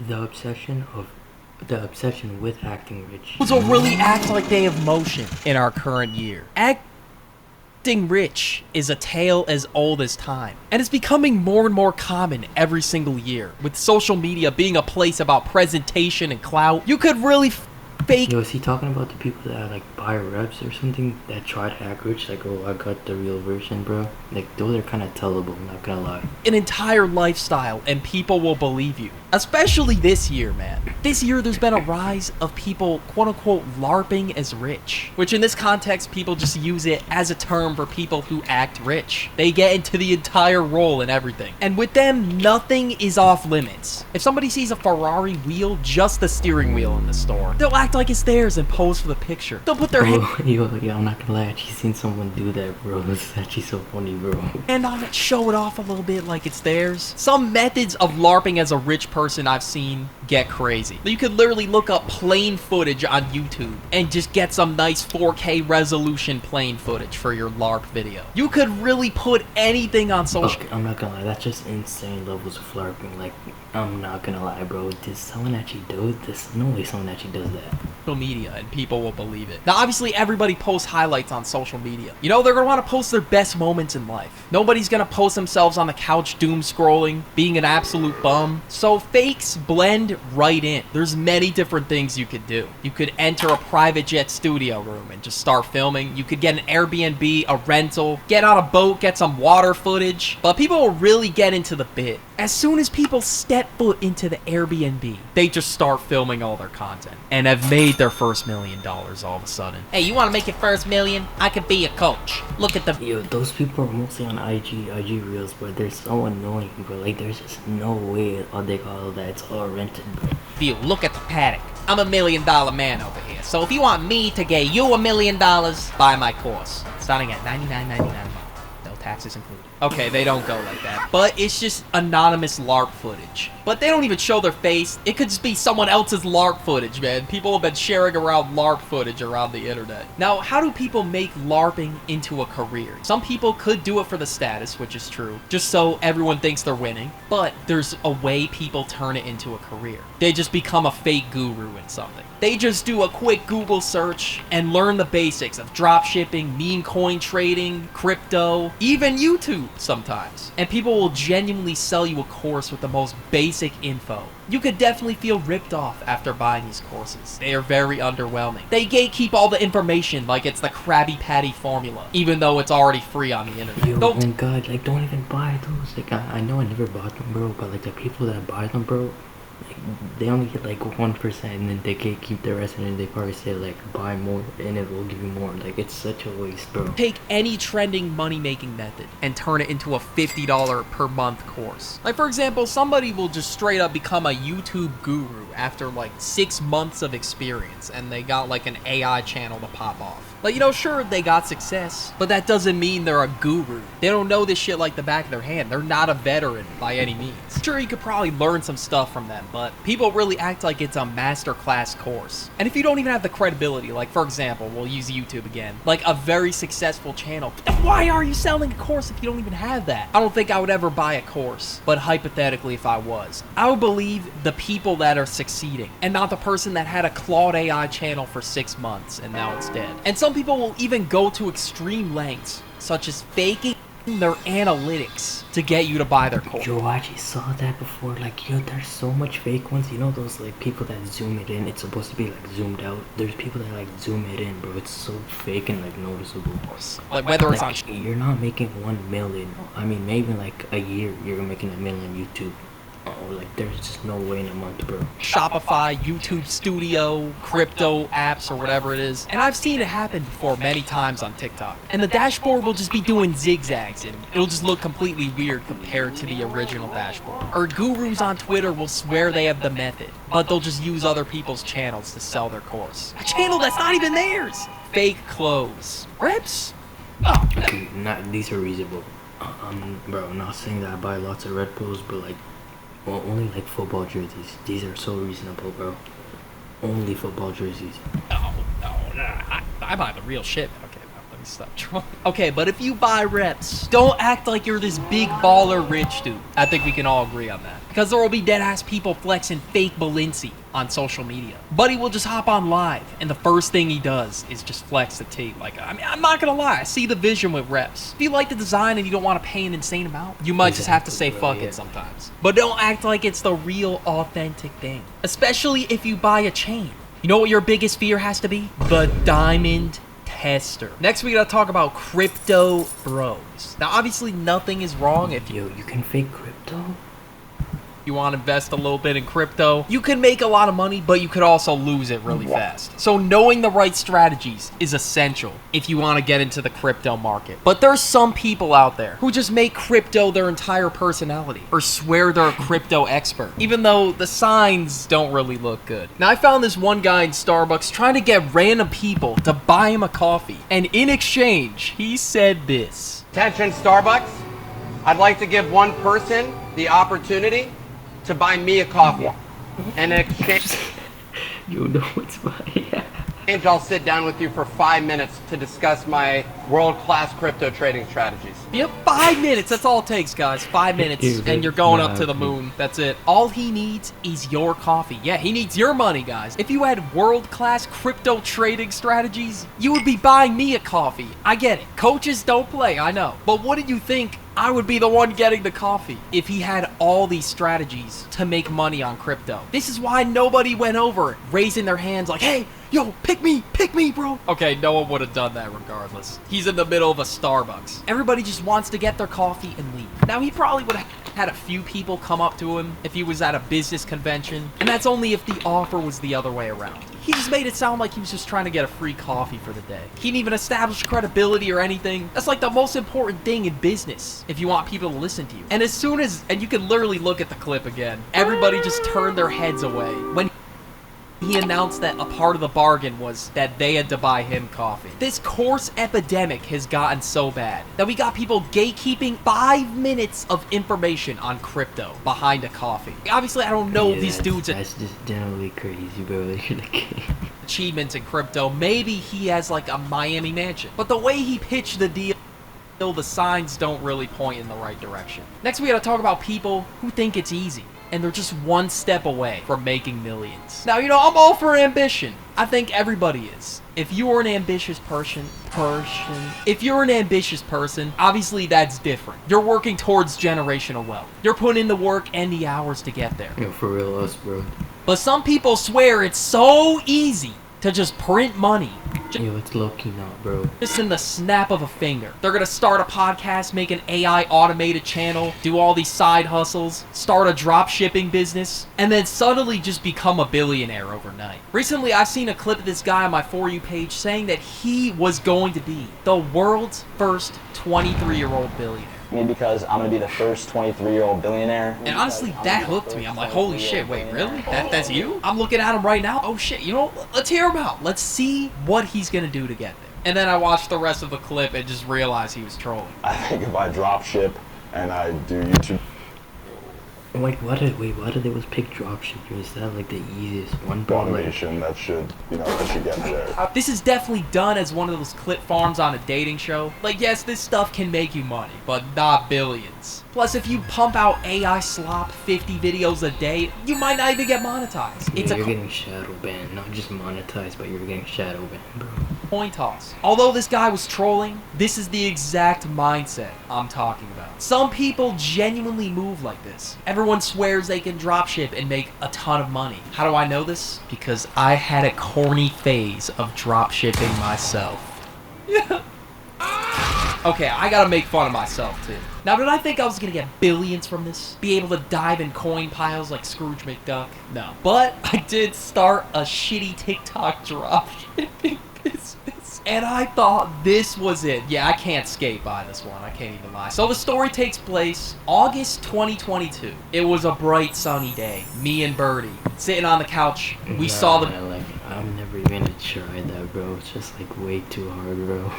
The obsession with acting rich. People really act like they have motion in our current year. Acting rich is a tale as old as time, and it's becoming more and more common every single year. With social media being a place about presentation and clout, you could really fake. Yo, is he talking about the people that like buy reps or something that try to act rich? Like, oh, I got the real version, bro. Like, those are kind of tellable, I'm not gonna lie. An entire lifestyle, and people will believe you. Especially this year, man. This year, there's been a rise of people, quote-unquote, LARPing as rich. Which, in this context, people just use it as a term for people who act rich. They get into the entire role and everything. And with them, nothing is off limits. If somebody sees a Ferrari wheel, just the steering wheel in the store, they'll act like it's theirs and pose for the picture. They'll put their Yo, I'm not gonna lie, I actually seen someone do that, bro. This is actually so funny, bro. hand on it, show it off a little bit like it's theirs. Some methods of LARPing as a rich person I've seen get crazy. You could literally look up plane footage on YouTube and just get some nice 4K resolution plane footage for your LARP video. You could really put anything on social. Okay, I'm not gonna lie, that's just insane levels of LARPing. Like, I'm not gonna lie, bro. Did someone actually do this? No way someone actually does that. Media, and people will believe it. Now, obviously, everybody posts highlights on social media. You know, they're gonna want to post their best moments in life. Nobody's gonna post themselves on the couch doom scrolling, being an absolute bum. So fakes blend right in. There's many different things you could do. You could enter a private jet studio room and just start filming. You could get an Airbnb, a rental, get on a boat, get some water footage. But people will really get into the bit. As soon as people step foot into the Airbnb, they just start filming all their content and have made their first $1 million all of a sudden. Hey, you want to make your first million? I could be a coach. Look at the... Yo, those people are mostly on IG Reels, but they're so annoying, bro. Like, there's just no way they got all that. It's all rented, bro. View, look at the paddock. I'm $1 million man over here. So if you want me to get you $1 million, buy my course. Starting at $99.99 a month. No taxes included. Okay, they don't go like that. But it's just anonymous LARP footage. But they don't even show their face. It could just be someone else's LARP footage, man. People have been sharing around LARP footage around the internet. Now, how do people make LARPing into a career? Some people could do it for the status, which is true, just so everyone thinks they're winning. But there's a way people turn it into a career. They just become a fake guru in something. They just do a quick Google search and learn the basics of dropshipping, meme coin trading, crypto, even YouTube sometimes. And people will genuinely sell you a course with the most basic info. You could definitely feel ripped off after buying these courses. They are very underwhelming. They gatekeep all the information like it's the Krabby Patty formula, even though it's already free on the internet. Yo, oh my god, like, don't even buy those. Like, I know I never bought them, bro, but like the people that buy them, bro, like, they only get like 1%, and then they keep the rest, and then they probably say like buy more and it will give you more. Like, it's such a waste, bro. Take any trending money-making method and turn it into a $50 per month course. Like, for example, somebody will just straight up become a YouTube guru after like 6 months of experience, and they got like an AI channel to pop off. Like, you know, sure, they got success, but that doesn't mean they're a guru. They don't know this shit like the back of their hand. They're not a veteran by any means. Sure, you could probably learn some stuff from them, but people really act like it's a masterclass course. And if you don't even have the credibility, like, for example, we'll use YouTube again, like a very successful channel, then why are you selling a course if you don't even have that? I don't think I would ever buy a course, but hypothetically, if I was, I would believe the people that are succeeding, and not the person that had a Claude AI channel for 6 months and now it's dead. And some people will even go to extreme lengths, such as faking their analytics to get you to buy their course. Yo, I actually saw that before. Like, yo, there's so much fake ones. You know those like people that zoom it in? It's supposed to be like zoomed out. There's people that like zoom it in, bro. It's so fake and like noticeable. Like, whether it's on... You're not making 1 million. I mean, maybe like a year you're making $1 million on YouTube. Oh, like, there's just no way in a month, bro. Shopify, YouTube Studio, crypto apps, or whatever it is. And I've seen it happen before many times on TikTok. And the dashboard will just be doing zigzags, and it'll just look completely weird compared to the original dashboard. Or gurus on Twitter will swear they have the method, but they'll just use other people's channels to sell their course. A channel that's not even theirs! Fake clothes. Reps? Oh. Okay, these are reasonable. Bro, I'm not saying that I buy lots of Red Bulls, but like, well, only like football jerseys. These are so reasonable, bro. Only football jerseys. No. I buy the real shit. Okay, stop trolling. Okay, but if you buy reps, don't act like you're this big baller rich dude. I think we can all agree on that. Because there will be dead-ass people flexing fake Balenci on social media. Buddy will just hop on live, and the first thing he does is just flex the tape. Like, I mean, I'm not gonna lie, I see the vision with reps. If you like the design and you don't want to pay an insane amount, you might just have to say fuck it sometimes. But don't act like it's the real, authentic thing. Especially if you buy a chain. You know what your biggest fear has to be? The diamond tester. Next, we gotta talk about crypto bros. Now, obviously, nothing is wrong if Yo, you can fake crypto? you want to invest a little bit in crypto. You can make a lot of money, but you could also lose it really fast. So knowing the right strategies is essential if you want to get into the crypto market. But there's some people out there who just make crypto their entire personality or swear they're a crypto expert, even though the signs don't really look good. Now, I found this one guy in Starbucks trying to get random people to buy him a coffee. And in exchange, he said this. Attention Starbucks, I'd like to give one person the opportunity to buy me a coffee. And in exchange, You know what's funny? I'll sit down with you for 5 minutes to discuss my world-class crypto trading strategies. Yep, 5 minutes. That's all it takes, guys. 5 minutes, Dude, and you're going up nah, to the moon. That's it. All he needs is your coffee. Yeah, he needs your money, guys. If you had world-class crypto trading strategies, you would be buying me a coffee. I get it. Coaches don't play, I know. But what did you think? I would be the one getting the coffee if he had all these strategies to make money on crypto. This is why nobody went over raising their hands like, hey, yo, pick me, bro. Okay, no one would have done that regardless. He's in the middle of a Starbucks. Everybody just wants to get their coffee and leave. Now, he probably would have had a few people come up to him if he was at a business convention, and that's only if the offer was the other way around. He just made it sound like he was just trying to get a free coffee for the day. He didn't even establish credibility or anything. That's like the most important thing in business if you want people to listen to you. And as soon as, and you can literally look at the clip again, everybody just turned their heads away when he announced that a part of the bargain was that they had to buy him coffee. This course epidemic has gotten so bad that we got people gatekeeping 5 minutes of information on crypto behind a coffee. Obviously, I don't know these dudes. That's just generally crazy, bro. You're the king. Achievements in crypto. Maybe he has like a Miami mansion. But the way he pitched the deal, the signs don't really point in the right direction. Next, we gotta talk about people who think it's easy, and they're just one step away from making millions. Now, you know, I'm all for ambition. I think everybody is. If you're an ambitious person, obviously that's different. You're working towards generational wealth. You're putting in the work and the hours to get there. Yo, for real, us, bro. But some people swear it's so easy to just print money. Yo, it's low-key not, bro. Just in the snap of a finger. They're gonna start a podcast, make an AI automated channel, do all these side hustles, start a drop shipping business, and then suddenly just become a billionaire overnight. Recently, I've seen a clip of this guy on my For You page saying that he was going to be the world's first 23-year-old billionaire. Because I'm gonna be the first 23-year-old billionaire. And honestly, that hooked me. I'm like, holy shit, wait, really? That's you? I'm looking at him right now. Oh shit, you know, let's hear him out. Let's see what he's gonna do to get there. And then I watched the rest of the clip and just realized he was trolling. I think if I drop ship and I do YouTube. Like, why did they was pick dropshipping? Is that like the easiest one? Automation that should get me there. This is definitely done as one of those clip farms on a dating show. Like, yes, this stuff can make you money, but not billions. Plus, if you pump out AI slop 50 videos a day, you might not even get monetized. Yeah, you're getting shadow banned, not just monetized, but you're getting shadow banned, bro. Coin toss. Although this guy was trolling, this is the exact mindset I'm talking about. Some people genuinely move like this. Everyone swears they can dropship and make a ton of money. How do I know this? Because I had a corny phase of dropshipping myself. Yeah. Okay, I gotta make fun of myself too. Now, did I think I was gonna get billions from this? Be able to dive in coin piles like Scrooge McDuck? No. But I did start a shitty TikTok dropshipping business. And I thought this was it. Yeah, I can't skate by this one. I can't even lie. So the story takes place August 2022. It was a bright sunny day. Me and Birdie sitting on the couch. We saw the... Like, I'm never even gonna try that, bro. It's just like way too hard, bro.